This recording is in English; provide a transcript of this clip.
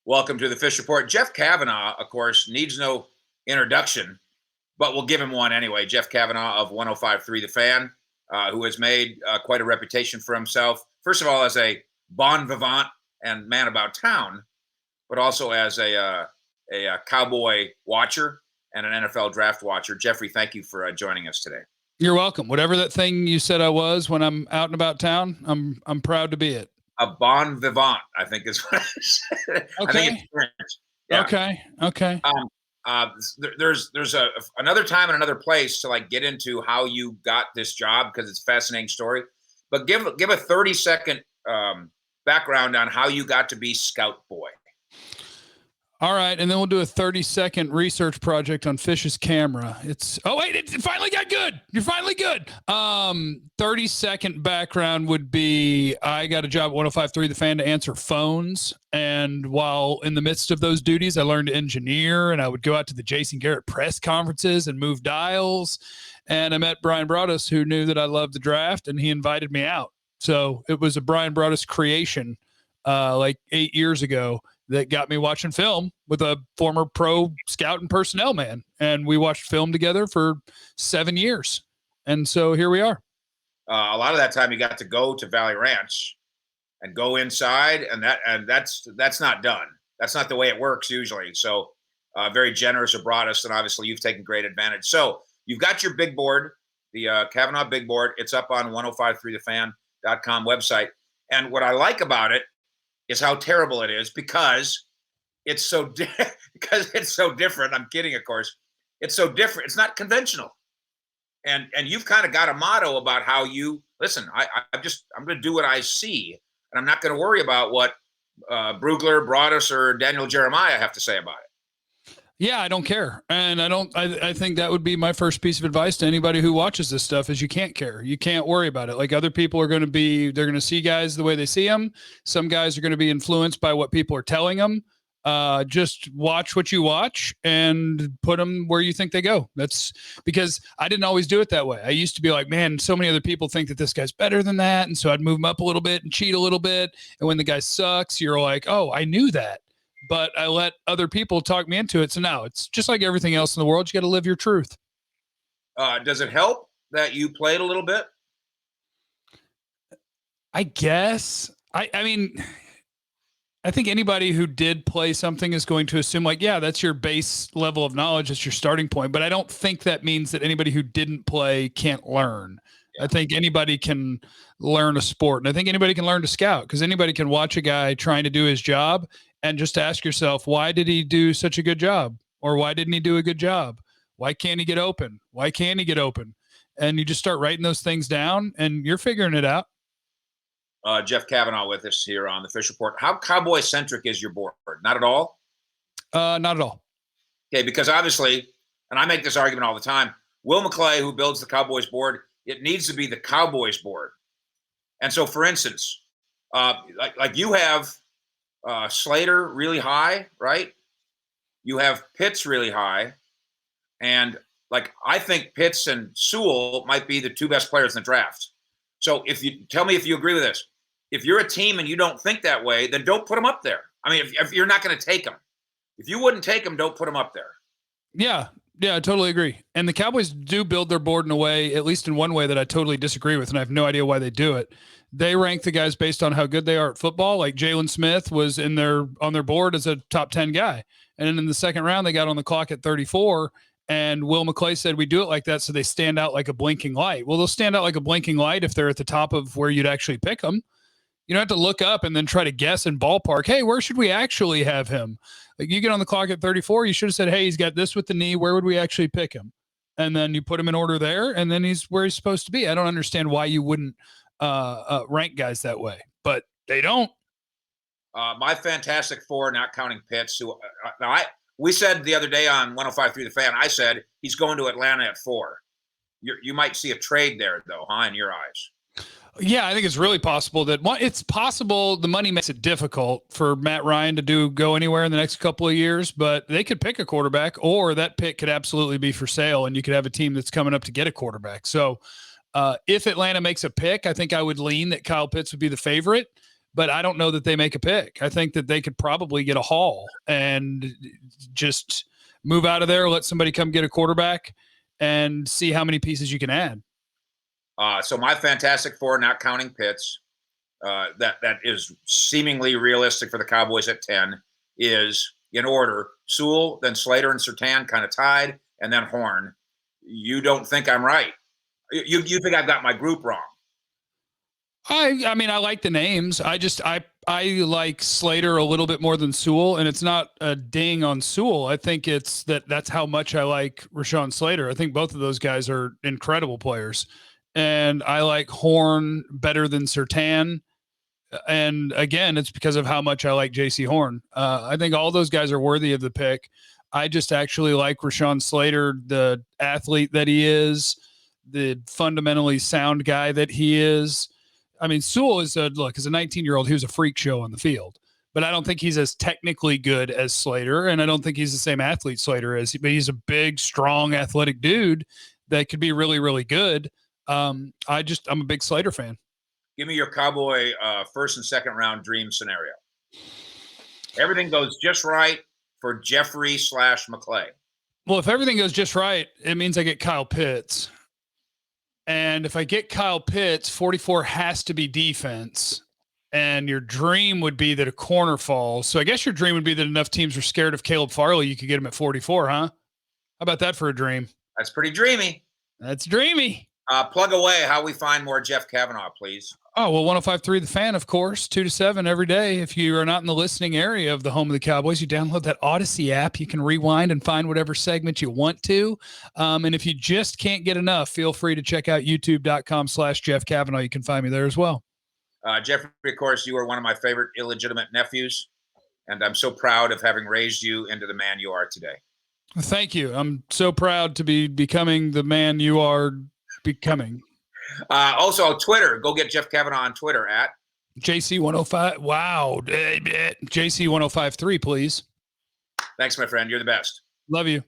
Welcome to the Fish Report. Jeff CAVANAUGH, of course, needs no introduction, but we'll give him one anyway. Jeff CAVANAUGH of 105.3 The Fan, who has made quite a reputation for himself. First of all, as a bon vivant and man about town, but also as a Cowboy watcher and an NFL draft watcher. Jeffrey, thank you for joining us today. You're welcome. Whatever that thing you said I was when I'm out and about town, I'm proud to be it. A bon vivant, I think is what I said. Okay. I think it's French. Yeah. Okay. There's another time and another place to like get into how you got this job because it's a fascinating story. But give a 30-second background on how you got to be Scout Boy. All right, and then we'll do a 30-second research project on Fish's camera. It finally got good. You're finally good. 30-second background would be I got a job at 105.3 The Fan to answer phones, and while in the midst of those duties, I learned to engineer, and I would go out to the Jason Garrett press conferences and move dials, and I met Brian Broaddus, who knew that I loved the draft, and he invited me out. So it was a Brian Broaddus creation like 8 years ago that got me watching film with a former pro scout and personnel man. And we watched film together for 7 years. And so here we are. A lot of that time you got to go to Valley Ranch and go inside, and that's not done. That's not the way it works usually. So very generous of Broaddus, and obviously you've taken great advantage. So you've got your big board, the CAVANAUGH big board. It's up on 1053thefan.com website. And what I like about it is how terrible it is because it's so different. I'm kidding, of course. It's so different. It's not conventional. And you've kind of got a motto about how you listen. I'm going to do what I see, and I'm not going to worry about what Brugler, Broaddus, or Daniel Jeremiah have to say about it. Yeah, I don't care. And I think that would be my first piece of advice to anybody who watches this stuff is you can't care. You can't worry about it. Like other people are they're going to see guys the way they see them. Some guys are going to be influenced by what people are telling them. Just watch what you watch and put them where you think they go. That's because I didn't always do it that way. I used to be like, man, so many other people think that this guy's better than that. And so I'd move him up a little bit and cheat a little bit. And when the guy sucks, you're like, oh, I knew that. But I let other people talk me into it. So now it's just like everything else in the world. You got to live your truth. Does it help that you played a little bit? I guess. I mean, I think anybody who did play something is going to assume like, yeah, that's your base level of knowledge. That's your starting point. But I don't think that means that anybody who didn't play can't learn. Yeah. I think anybody can learn a sport. And I think anybody can learn to scout because anybody can watch a guy trying to do his job and just ask yourself, why did he do such a good job? Or why didn't he do a good job? Why can't he get open? Why can't he get open? And you just start writing those things down and you're figuring it out. Jeff CAVANAUGH with us here on the Fish Report. How Cowboy-centric is your board? Not at all? Not at all. Okay, because obviously, and I make this argument all the time, Will McClay, who builds the Cowboys board, it needs to be the Cowboys board. And so, for instance, like you have Slater really high, right? You have Pitts really high. And like I think Pitts and Sewell might be the two best players in the draft. So if you tell me if you agree with this, if you're a team and you don't think that way, then don't put them up there. I mean, if you're not going to take them, if you wouldn't take them, don't put them up there. Yeah, I totally agree. And the Cowboys do build their board in a way, at least in one way that I totally disagree with, and I have no idea why they do it. They rank the guys based on how good they are at football. Like Jalen Smith was on their board as a top 10 guy. And then in the second round, they got on the clock at 34. And Will McClay said, we do it like that so they stand out like a blinking light. Well, they'll stand out like a blinking light if they're at the top of where you'd actually pick them. You don't have to look up and then try to guess and ballpark, hey, where should we actually have him? Like you get on the clock at 34, you should have said, hey, he's got this with the knee. Where would we actually pick him? And then you put him in order there, and then he's where he's supposed to be. I don't understand why you wouldn't rank guys that way, but they don't. My Fantastic Four, not counting Pitts, who we said the other day on 105.3 The Fan, I said he's going to Atlanta at 4. You might see a trade there, though, huh, in your eyes? Yeah, I think it's really possible that it's possible the money makes it difficult for Matt Ryan to go anywhere in the next couple of years, but they could pick a quarterback, or that pick could absolutely be for sale, and you could have a team that's coming up to get a quarterback. So if Atlanta makes a pick, I think I would lean that Kyle Pitts would be the favorite. but I don't know that they make a pick. I think that they could probably get a haul and just move out of there, let somebody come get a quarterback, and see how many pieces you can add. So my Fantastic Four, not counting Pitts, that is seemingly realistic for the Cowboys at 10, is in order: Sewell, then Slater and Surtain kind of tied, and then Horn. You don't think I'm right? You think I've got my group wrong? I mean, I like the names. I like Slater a little bit more than Sewell, and it's not a ding on Sewell. I think that's how much I like Rashawn Slater. I think both of those guys are incredible players, and I like Horn better than Surtain. And again, it's because of how much I like JC Horn. I think all those guys are worthy of the pick. I just actually like Rashawn Slater, the athlete that he is, the fundamentally sound guy that he is. I mean, Sewell is as a 19-year-old who's a freak show on the field, but I don't think he's as technically good as Slater, and I don't think he's the same athlete Slater is. But he's a big, strong, athletic dude that could be really, really good. I'm a big Slater fan. Give me your Cowboy first and second round dream scenario. Everything goes just right for Jeffrey / McClay. Well, if everything goes just right, it means I get Kyle Pitts. And if I get Kyle Pitts, 44 has to be defense. And your dream would be that a corner falls. So I guess your dream would be that enough teams are scared of Caleb Farley, you could get him at 44, huh? How about that for a dream? That's pretty dreamy. That's dreamy. Plug away how we find more Jeff Cavanaugh, please. Oh, well, 105.3 The Fan, of course, 2 to 7 every day. If you are not in the listening area of the home of the Cowboys, you download that Odyssey app. You can rewind and find whatever segment you want to. And if you just can't get enough, feel free to check out youtube.com/Jeff Cavanaugh. You can find me there as well. Jeffrey, of course, you are one of my favorite illegitimate nephews, and I'm so proud of having raised you into the man you are today. Thank you. I'm so proud to be becoming the man you are becoming. Also, Twitter. Go get Jeff Cavanaugh on Twitter at JC105. Wow. JC1053, please. Thanks, my friend. You're the best. Love you.